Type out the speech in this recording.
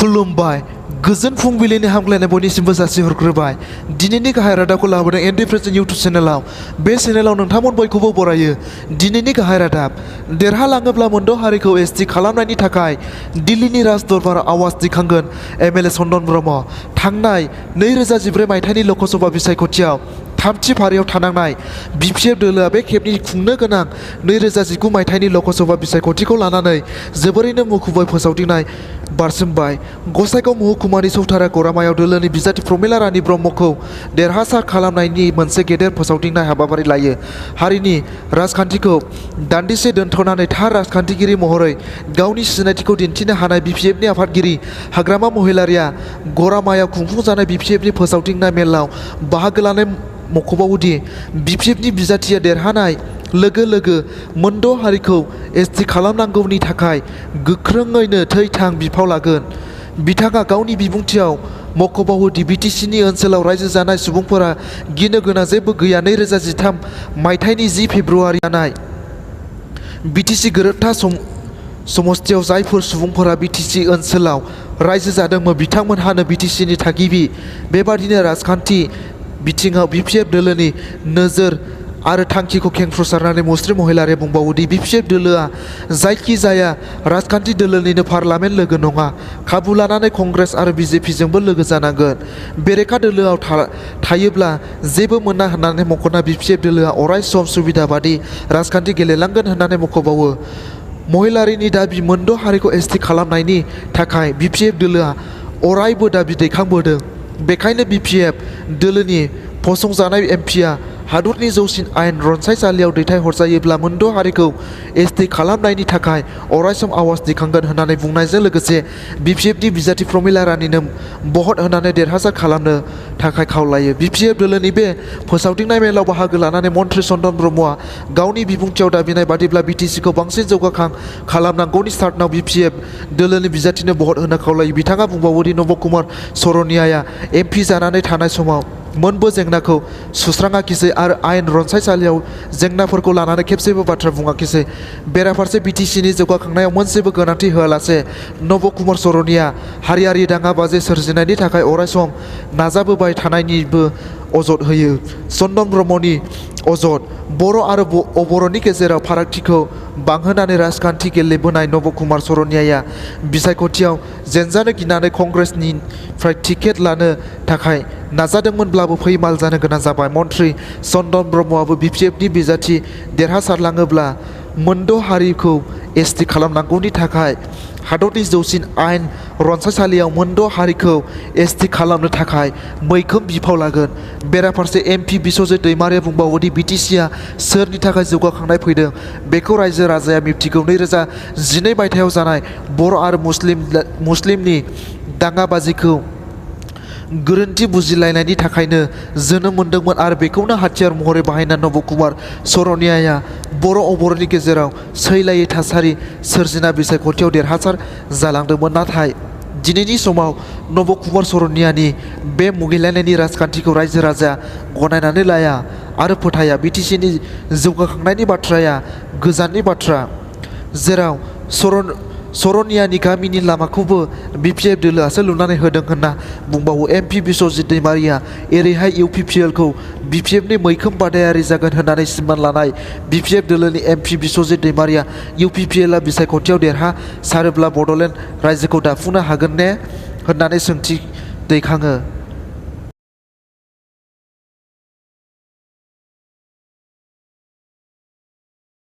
खुलुमबाय गोजोन फुंबिलिनि हामग्लायनाय बयनिसिमबो जासिहरग्रोबाय। दिनैनि गाहाय रादाबखौ लाबोदों एनडि प्रेजेन्ट इउटुब चेनेलाव। बे चेनेलाव नोंथांमोन बयखौबो बरायो। दिनैनि गाहाय रादाब देरहालाङोब्ला मोनद' हारिखौ एसटि खालामनायनि थाखाय दिल्लीनि राजदरबाराव आवाज दिखांगोन एमएलए चन्दन ब्रह्म। थांनाय 2014 मायथाइनि ल'कसभा बिसायख'थियाव थामथि फारियाव थानांनाय बिपिएफ दोलोआ बे खेबनि खुंनो गोनां 2019 मायथाइनि ल'कसभा बिसायख'थिखौ लानानै जोबोरैनो मुखुबै फोसावदिंनाय बारसोमबाय। गसाइगाव महकुमानि सौथारा गरामायाव दोलोनि बिजाथि प्रमिला रानी ब्रह्मखौ देरहासार खालामनायनि मोनसे गेदेर फोसावदिंनाय हाबाफारि लायो। हारिनि राजखान्थिखौ दान्दिसे दोनथ'नानै थार राजखान्थिगिरि महरै गावनि सिनायथिखौ दिन्थिनो हानाय बिपिएफनि आफादगिरि हाग्रामा महिलारिया गरामायाव खुंफुंजानाय बिपिएफनि फोसावदिंनाय मेलाव बाहागो लानाय मख'बावोदि बिपिएफनि बिजाथिया देरहानाय लोगो लोगो मोनद' हारिखौ एसटि खालामनांगौनि थाखाय गोख्रोङैनो थै-थां बिफाव लागोन। बिथाङा गावनि बिबुंथियाव मख'बावोदि बिटिसिनि ओनसोलाव रायजो जानाय सुबुंफोरा गिनो गोनां जेबो गैया। 2013 मायथाइनि 10 फेब्रुआरि जानाय बिटिसि गोरोबथा समस्थियाव जायफोर सुबुंफोरा बिटिसि ओनसोलाव रायजो जादोंमोन बिथांमोनहानो बिटिसिनि थागिबि। बेबादिनो राजखान्थि बिथिङाव बिपिएफ दोलोनि नोजोर आरो थांखिखौ खेंफोरसारनानै मुस्रि महिलारिया बुंबावोदि बिपिएफ दोलोआ जायखिजाया राजखान्थि दोलोनिनो पार्लामेन्ट लोगो नङा। खाबु लानानै कंग्रेस आरो बिजेपिजोंबो लोगो जानांगोन। बेरेखा दोलोआव थायोब्ला जेबो मोना होननानै मख'ना बिपिएफ दोलोआ अराय सम सुबिदा बादि राजखान्थि गेलेलांगोन होननानै मख'बावो। महिलारिनि दाबि मोनद' हारिखौ एसटि खालामनायनि थाखाय बिपिएफ दोलोआ अरायबो दाबि दैखांबोदों। बेखायनो बिपिएफ दोलोनि फसंजानाय एमपिआ हादरनि जौसिन आयेन रनसायसालियाव दैथायहरजायोब्ला मोनद' हारिखौ एसटि खालामनायनि थाखाय अरायसम आवाज दिखांगोन होननानै बुंनायजों लोगोसे बिपिएफनि बिजाथि प्रमिला रानीनो भट होनानै देरहासार खालामनो थाखाय खावलायो। बिपिएफ दोलोनि बे फोसावदिंनाय मेलाव बाहागो लानानै मन्थ्रि चन्दन ब्रह्मआ गावनि बिबुंथियाव दाबिनाय बादिब्ला बिटिसिखौ बांसिन जौगाखां खालामनांगौनि स्टार्टआव बिपिएफ दोलोनि बिजाथिनो भट होनो खावलायो। बिथाङा बुंबावोदि नबकुमार सरनियाया एमपि जानानै थानाय समाव मोनबो जेंनाखौ सुस्राङाखिसै आरो आयेन रनसायसालियाव जेंनाफोरखौ लानानै खेबसेबो बाथ्रा बुङाखिसै। बेराफारसे बिटिसिनि जौगाखांनायाव मोनसेबो गोनांथि होआलासे नबकुमार सरनिया हारियारि दाङाबाजि सोरजिनायनि थाखाय अरायसम नाजाबोबाय थानायनिबो अजद होयो। चन्दन ब्रह्मनि अजद बर' आरो अबर'नि गेजेराव फारागथिखौ बांहोनानै राजखान्थि गेलेबोनाय नबकुमार सरनियाया बिसायख'थियाव जेनजानो गिनानै कंग्रेसनिफ्राय टिकेट लानो थाखाय नाजादोंमोनब्लाबो फैमाल जानो गोनां जाबाय। मन्थ्रि चन्दन ब्रह्मआबो बिपिएफनि बिजाथि देरहासारलाङोब्ला मोनद' हारिखौ एसटि खालामनांगौनि थाखाय हादरनि जौसिन आयेन रनसायसालियाव मोनद' हारिखौ एसटि खालामनो थाखाय मैखोम बिफाव लागोन। बेराफारसे एमपि बिस्वजित दैमारिया बुंबावोदि बिटिसिआ सोरनि थाखाय जौगाखांनाय फैदों बेखौ रायजो राजाया मिथिगौ। 2012 मायथाइयाव जानाय बर' आरो मुस्लिमनि दाङाबाजिखौ गोरोन्थि बुजिलायनायनि थाखायनो जोनोम मोनदोंमोन आरो बेखौनो हाथियार महरै बाहायना नबकुमार सरनियाया बर' अबर'नि गेजेराव सैलायै थासारि सोरजिना बिसायख'थियाव देरहासार जालांदोंमोन। नाथाय दिनैनि समाव नबकुमार सरनियानि बे मुगैलायनायनि राजखान्थिखौ रायजो राजाया गनायनानै लाया आरो फोथाया। बिटिसिनि जौगाखांनायनि बाथ्राया गोजाननि बाथ्रा, जेराव सरनियानि गामिनि लामाखौबो बिपिएफ दोलोआसो लुनानै होदों होनना बुंबावो एमपि बिस्वजित दैमारिया। एरैहाय इउपिपिएलखौ बिपिएफनि मैखोम बादायारि जागोन होननानै सिमान लानाय बिपिएफ दोलोनि एमपि बिस्वजित दैमारिया इउपिपिएलआ बिसायख'थियाव देरहासारोब्ला बड'लेण्ड रायजोखौ दाफुंनो हागोन ने होननानै सोंथि दैखाङो।